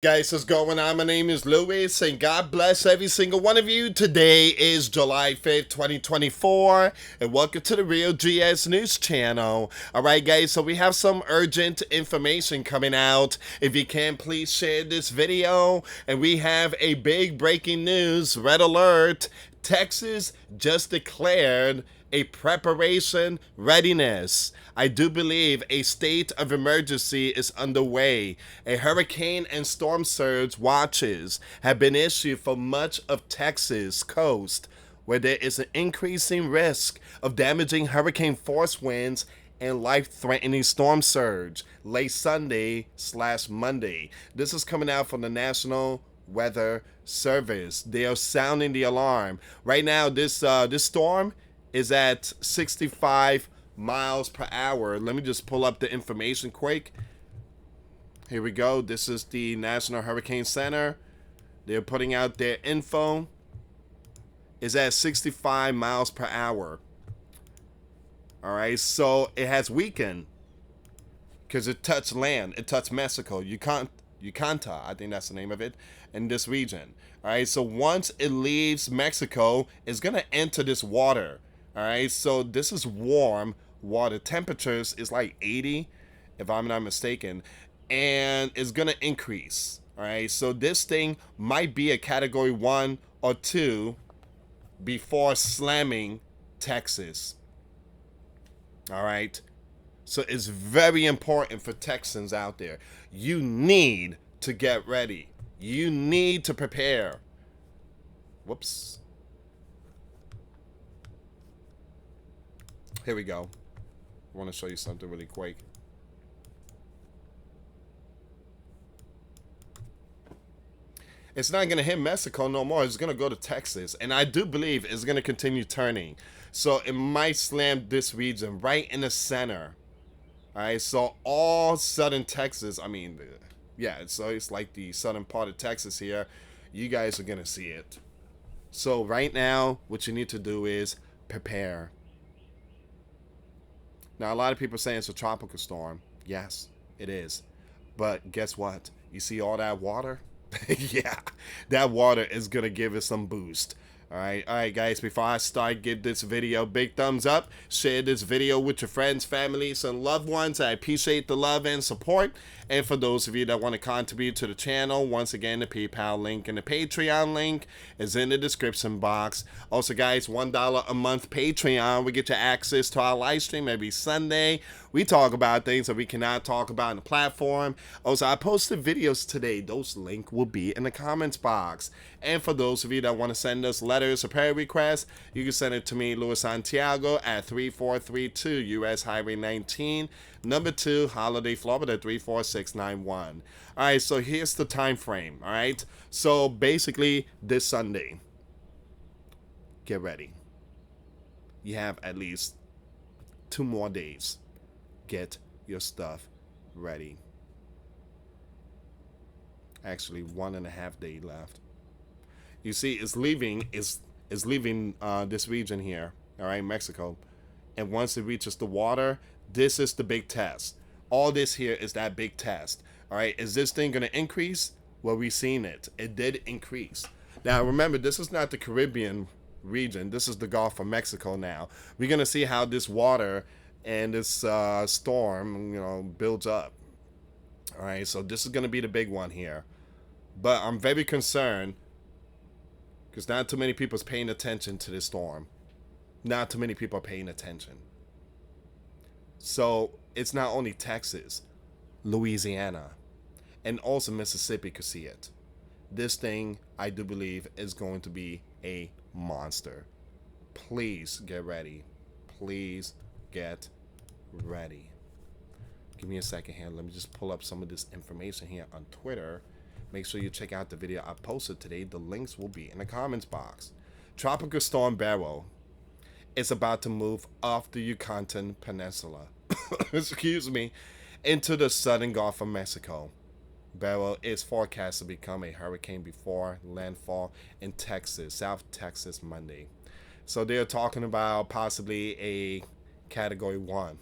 Guys, what's going on? My name is Louis, and God bless every single one of you. Today is July 5th, 2024, and welcome to the Real GS News channel. Alright, guys, so we have some urgent information coming out. If you can, please share this video. And we have a big breaking news, red alert. Texas just declared a preparation readiness. I do believe a state of emergency is underway. A hurricane and storm surge watches have been issued for much of Texas coast, where there is an increasing risk of damaging hurricane force winds and life-threatening storm surge late Sunday/Monday. This is coming out from the National Weather Service. They are sounding the alarm right now. This storm is at 65 miles per hour. Let me just pull up the information quick. Here we go. This is the National Hurricane Center. They're putting out their info. Is at 65 miles per hour. All right, so it has weakened because it touched land. It touched Mexico. Yucatan, I think that's the name of it, in this region. All right, so once it leaves Mexico, it's gonna enter this water. All right, so this is warm water. Temperatures is like 80, if I'm not mistaken, and it's gonna increase. All right, so this thing might be a category 1 or 2 before slamming Texas. All right, so it's very important for Texans out there. You need to get ready. You need to prepare. Whoops. Here we go. I want to show you something really quick. It's not going to hit Mexico no more. It's going to go to Texas. And I do believe it's going to continue turning. So it might slam this region right in the center. All right, so all southern Texas, I mean, yeah, so it's like the southern part of Texas here. You guys are going to see it. So right now, what you need to do is prepare. Now, a lot of people are saying it's a tropical storm. Yes, it is. But guess what? You see all that water? Yeah, that water is going to give it some boost. All right, guys, before I start, give this video a big thumbs up. Share this video with your friends, families, and loved ones. I appreciate the love and support. And for those of you that want to contribute to the channel, once again, the PayPal link and the Patreon link is in the description box. Also, guys, $1 a month Patreon. We get you access to our live stream every Sunday. We talk about things that we cannot talk about on the platform. Also, I posted videos today. Those links will be in the comments box. And for those of you that want to send us letters or prayer requests, you can send it to me, Luis Santiago, at 3432 US Highway 19, number 2, Holiday, Florida, 34691. All right, so here's the time frame. All right, so basically this Sunday, get ready. You have at least 2 more days. Get your stuff ready. Actually, 1.5 days left. You see, it's leaving this region here, all right, Mexico, and once it reaches the water, this is the big test. All this here is that big test. All right, is this thing going to increase? Well, we've seen it. It did increase. Now, remember, this is not the Caribbean region. This is the Gulf of Mexico now. We're going to see how this water and this storm, builds up. All right, so this is going to be the big one here. But I'm very concerned because not too many people is paying attention to this storm. Not too many people are paying attention. So it's not only Texas, Louisiana, and also Mississippi could see it. This thing, I do believe, is going to be a monster. Please get ready. Please get ready. Give me a second here. Let me just pull up some of this information here on Twitter. Make sure you check out the video I posted today. The links will be in the comments box. Tropical Storm Beryl is about to move off the Yucatan Peninsula, excuse me, into the southern Gulf of Mexico. Beryl is forecast to become a hurricane before landfall in Texas, South Texas, Monday. So they're talking about possibly a category 1.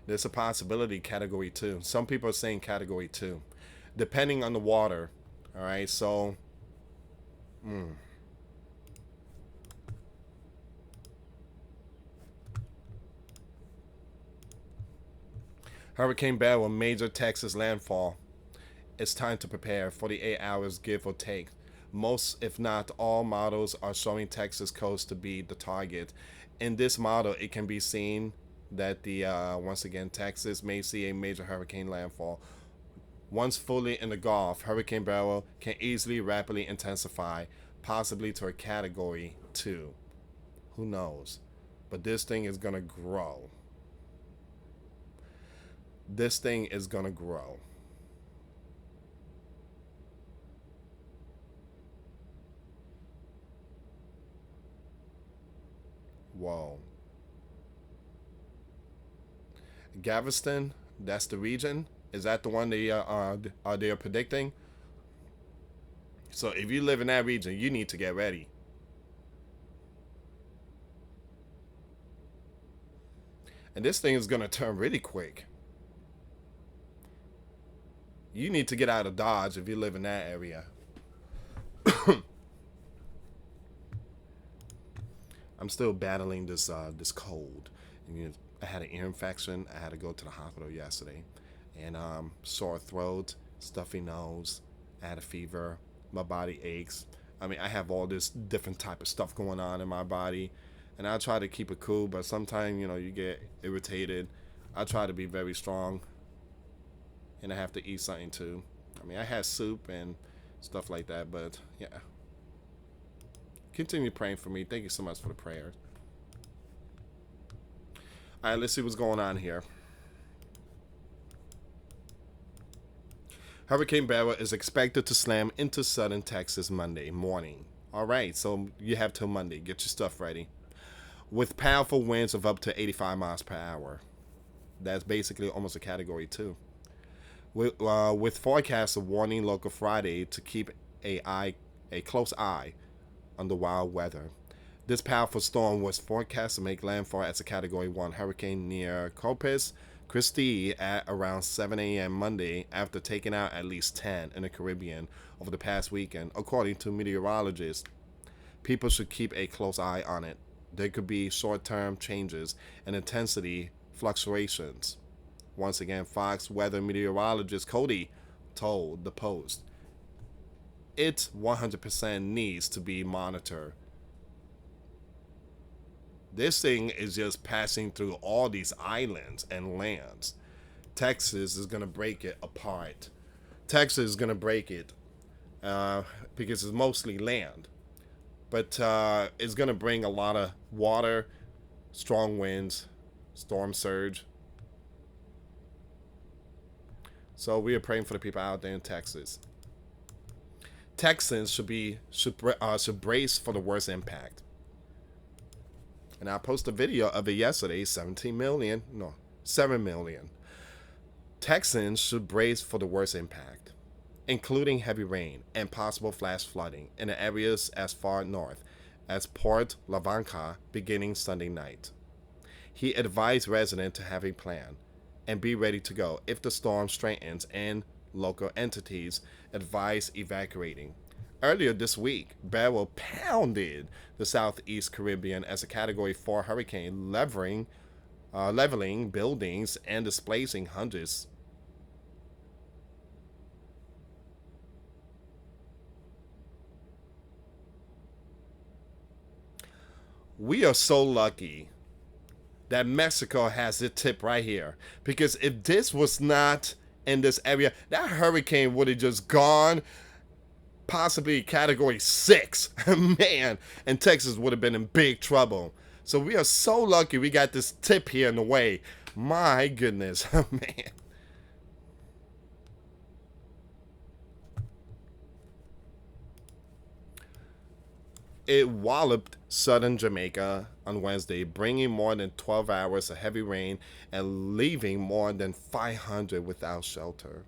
There's a possibility category 2. Some people are saying category 2, depending on the water. All right, so Hurricane Beryl, major Texas landfall. It's time to prepare. 48 hours, give or take. Most, if not all, models are showing Texas coast to be the target. In this model, it can be seen that the once again Texas may see a major hurricane landfall. Once fully in the Gulf, Hurricane Beryl can easily rapidly intensify, possibly to a category 2. Who knows? But this thing is gonna grow. This thing is gonna grow. Whoa. Galveston, that's the region. Is that the one they are they predicting? So if you live in that region, you need to get ready. And this thing is gonna turn really quick. You need to get out of Dodge if you live in that area. I'm still battling this cold. And, you know, I had an ear infection. I had to go to the hospital yesterday, and sore throat, stuffy nose. I had a fever. My body aches. I mean, I have all this different type of stuff going on in my body, and I try to keep it cool. But sometimes, you know, you get irritated. I try to be very strong, and I have to eat something too. I mean, I had soup and stuff like that, but yeah. Continue praying for me. Thank you so much for the prayers. All right, let's see what's going on here. Hurricane Beryl is expected to slam into southern Texas Monday morning. All right, so you have till Monday. Get your stuff ready. With powerful winds of up to 85 miles per hour. That's basically almost a category 2. With forecasts of warning local Friday to keep a close eye on the wild weather. This powerful storm was forecast to make landfall as a Category 1 hurricane near Corpus Christi at around 7 a.m. Monday after taking out at least 10 in the Caribbean over the past weekend, according to meteorologists. People should keep a close eye on it. There could be short-term changes and intensity fluctuations. Once again, Fox weather meteorologist Cody told the Post, it 100% needs to be monitored. This thing is just passing through all these islands and lands. Texas is going to break it apart. Texas is going to break it because it's mostly land. But it's going to bring a lot of water, strong winds, storm surge. So we are praying for the people out there in Texas. Texans should brace for the worst impact. And I posted a video of it yesterday. 7 million. Texans should brace for the worst impact, including heavy rain and possible flash flooding in the areas as far north as Port Lavaca beginning Sunday night. He advised residents to have a plan and be ready to go if the storm strengthens, and local entities advise evacuating. Earlier this week, Beryl pounded the southeast Caribbean as a Category 4 hurricane, leveling buildings and displacing hundreds. We are so lucky that Mexico has its tip right here, because if this was not in this area, that hurricane would have just gone possibly Category 6, man, and Texas would have been in big trouble. So we are so lucky we got this tip here in the way. My goodness, man. It walloped southern Jamaica on Wednesday, bringing more than 12 hours of heavy rain and leaving more than 500 without shelter.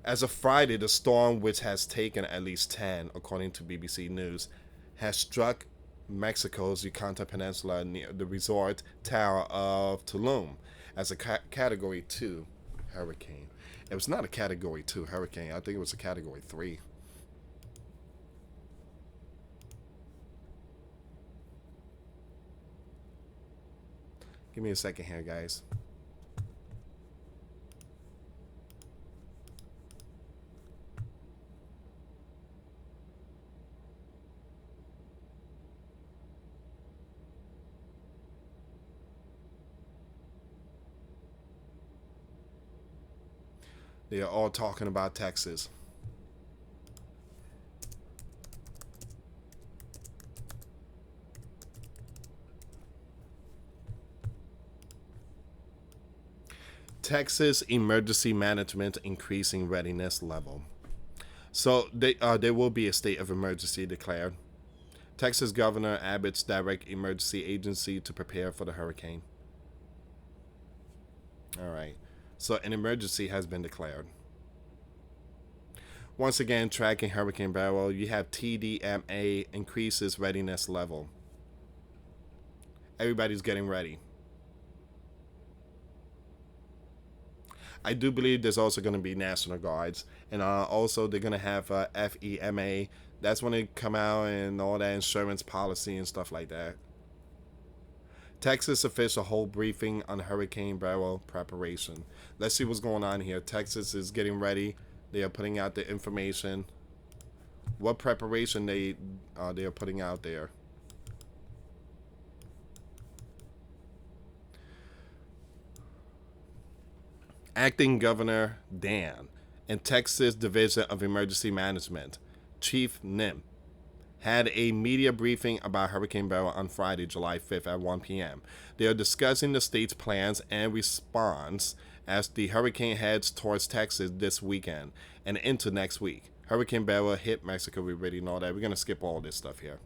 As of Friday, the storm, which has taken at least 10, according to BBC News, has struck Mexico's Yucatan Peninsula near the resort town of Tulum. as a Category 2 hurricane. It was not a Category 2 hurricane. I think it was a Category 3. Give me a second here, guys. They are all talking about Texas. Texas emergency management increasing readiness level. So there will be a state of emergency declared. Texas Governor Abbott's direct emergency agency to prepare for the hurricane. All right. So an emergency has been declared. Once again, tracking Hurricane Beryl, you have TDMA increases readiness level. Everybody's getting ready. I do believe there's also going to be National Guards, and also they're going to have FEMA. That's when they come out and all that insurance policy and stuff like that. Texas official hold briefing on Hurricane Beryl preparation. Let's see what's going on here. Texas is getting ready. They are putting out the information. What preparation they are putting out there. Acting Governor Dan and Texas Division of Emergency Management, Chief Nim, had a media briefing about Hurricane Beryl on Friday, July 5th at 1 p.m. They are discussing the state's plans and response as the hurricane heads towards Texas this weekend and into next week. Hurricane Beryl hit Mexico. We already know that. We're going to skip all this stuff here.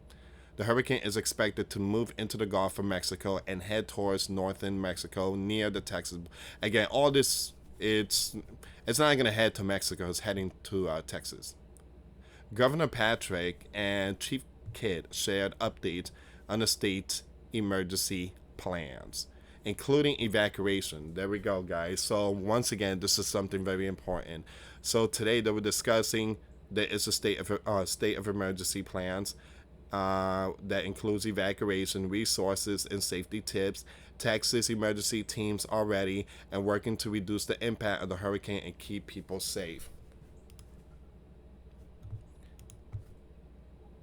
The hurricane is expected to move into the Gulf of Mexico and head towards northern Mexico near the Texas. Again, all this, it's not going to head to Mexico. It's heading to Texas. Governor Patrick and Chief Kidd shared updates on the state's emergency plans, including evacuation. There we go, guys. So once again, this is something very important. So today they were discussing there is a state of emergency plans that includes evacuation, resources, and safety tips. Texas emergency teams are ready and working to reduce the impact of the hurricane and keep people safe.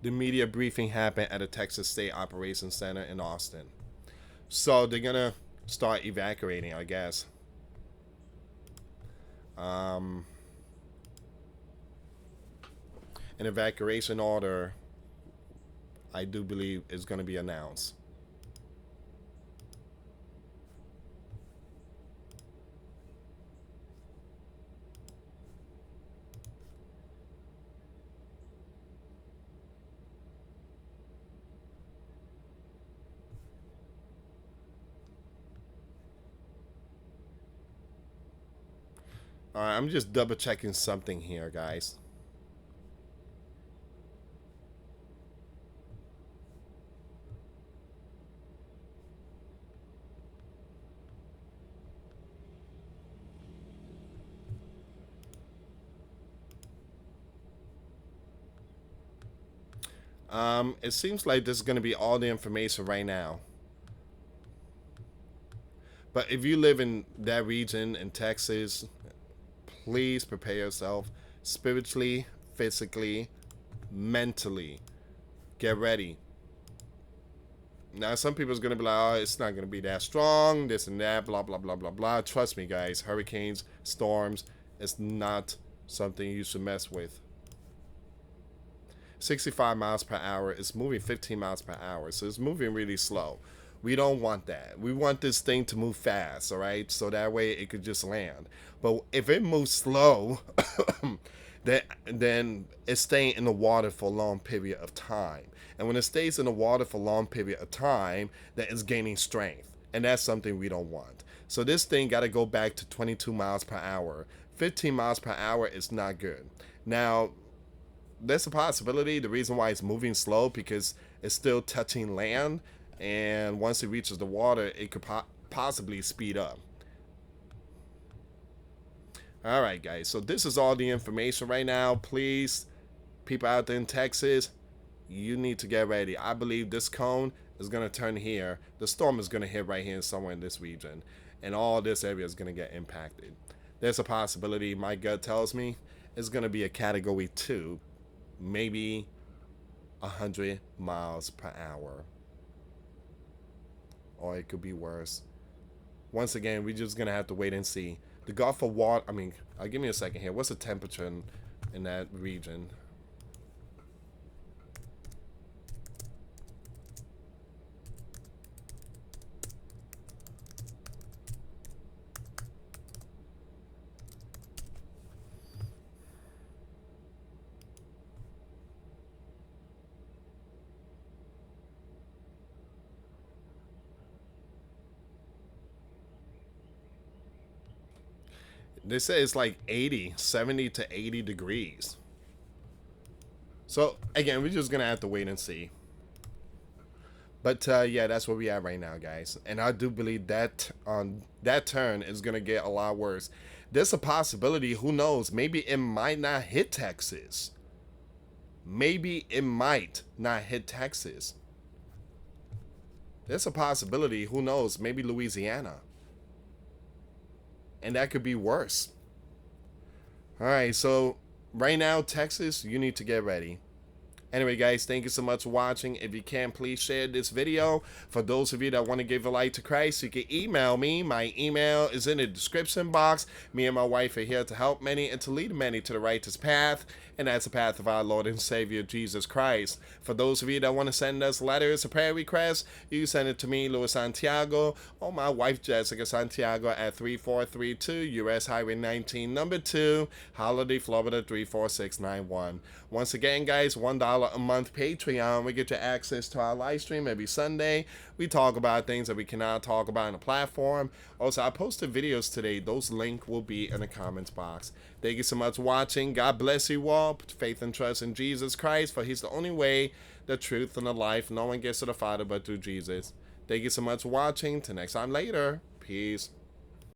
The media briefing happened at the Texas State Operations Center in Austin. So they're going to start evacuating, I guess. An evacuation order, I do believe, is going to be announced. Alright, I'm just double checking something here, guys. It seems like this is going to be all the information right now. But if you live in that region in Texas, please prepare yourself spiritually, physically, mentally. Get ready. Now, some people's going to be like, oh, it's not going to be that strong, this and that, blah, blah, blah, blah, blah. Trust me, guys. Hurricanes, storms, it's not something you should mess with. 65 miles per hour. It's moving 15 miles per hour. So it's moving really slow. We don't want that. We want this thing to move fast, all right? So that way it could just land. But if it moves slow, then it's staying in the water for a long period of time. And when it stays in the water for a long period of time, then it's gaining strength. And that's something we don't want. So this thing got to go back to 22 miles per hour. 15 miles per hour is not good. Now, there's a possibility. The reason why it's moving slow because it's still touching land, and once it reaches the water, it could possibly speed up. All right, guys. So this is all the information right now. Please, people out there in Texas, you need to get ready. I believe this cone is going to turn here. The storm is going to hit right here somewhere in this region. And all this area is going to get impacted. There's a possibility, my gut tells me, it's going to be a category 2, maybe 100 miles per hour. Or it could be worse. Once again, we're just going to have to wait and see. The Gulf of Water, give me a second here. What's the temperature in that region? They say it's like 70 to 80 degrees. So, again, we're just going to have to wait and see. But, yeah, that's where we at right now, guys. And I do believe that that turn is going to get a lot worse. There's a possibility, who knows, maybe it might not hit Texas. Maybe it might not hit Texas. There's a possibility, who knows, maybe Louisiana. And that could be worse. All right, so right now, Texas, you need to get ready. Anyway, guys, thank you so much for watching. If you can, please share this video. For those of you that want to give a life to Christ, you can email me. My email is in the description box. Me and my wife are here to help many and to lead many to the righteous path, and that's the path of our Lord and Savior, Jesus Christ. For those of you that want to send us letters or prayer requests, you can send it to me, Luis Santiago, or my wife, Jessica Santiago, at 3432 US Highway 19, number 2, Holiday, Florida 34691. Once again, guys, $1 a month Patreon. We get you access to our live stream every Sunday. We talk about things that we cannot talk about on the platform. Also, I posted videos today. Those links will be in the comments box. Thank you so much for watching. God bless you all. Put faith and trust in Jesus Christ, for he's the only way, the truth, and the life. No one gets to the Father but through Jesus. Thank you so much for watching. Till next time later. Peace.